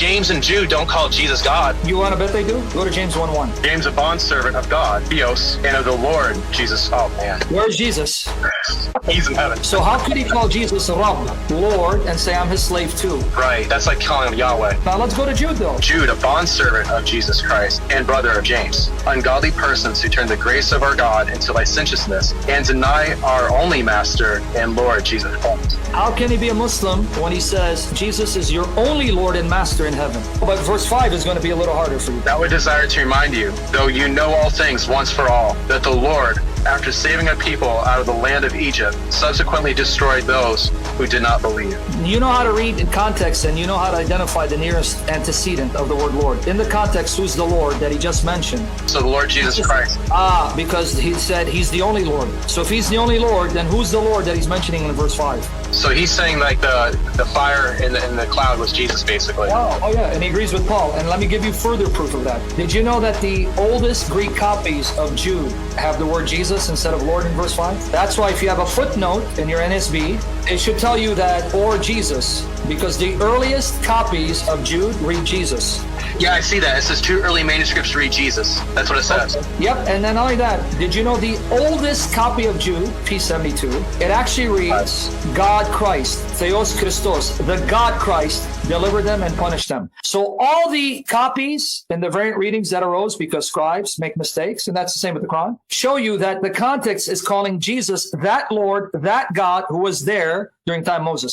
James and Jude don't call Jesus God. You want to bet they do? Go to James 1:1. James, a bondservant of God, Theos, and of the Lord, Jesus. Oh, man. Where's Jesus? He's in heaven. So how could he call Jesus Rab, Lord, and say I'm his slave too? Right. That's like calling him Yahweh. Now let's go to Jude though. Jude, a bondservant of Jesus Christ and brother of James. Ungodly persons who turn the grace of our God into licentiousness and deny our only Master and Lord, Jesus Christ. How can he be a Muslim when he says Jesus is your only Lord and Master in heaven? But verse 5 is going to be a little harder for you. That would desire to remind you, though you know all things once for all, that the Lord, after saving a people out of the land of Egypt, subsequently destroyed those who did not believe. You know how to read in context, and you know how to identify the nearest antecedent of the word Lord. In the context, who's the Lord that he just mentioned? So the Lord Jesus Christ. Because he said he's the only Lord. So if he's the only Lord, then who's the Lord that he's mentioning in verse 5? So he's saying like the fire in the cloud was Jesus, basically. Oh yeah, and he agrees with Paul. And let me give you further proof of that. Did you know that the oldest Greek copies of Jude have the word Jesus instead of Lord in verse 5? That's why if you have a footnote in your NSB, it should tell you that or Jesus, because the earliest copies of Jude read Jesus. Yeah, I see that. It says 2 early manuscripts read Jesus. That's what it says. Yep, and then not only that, did you know the oldest copy of Jude, P72, it actually reads God Christ, Theos Christos, the God Christ delivered them and punished them. So all the copies and the variant readings that arose because scribes make mistakes, and that's the same with the Quran, show you that the context is calling Jesus that Lord, that God who was there during time Moses.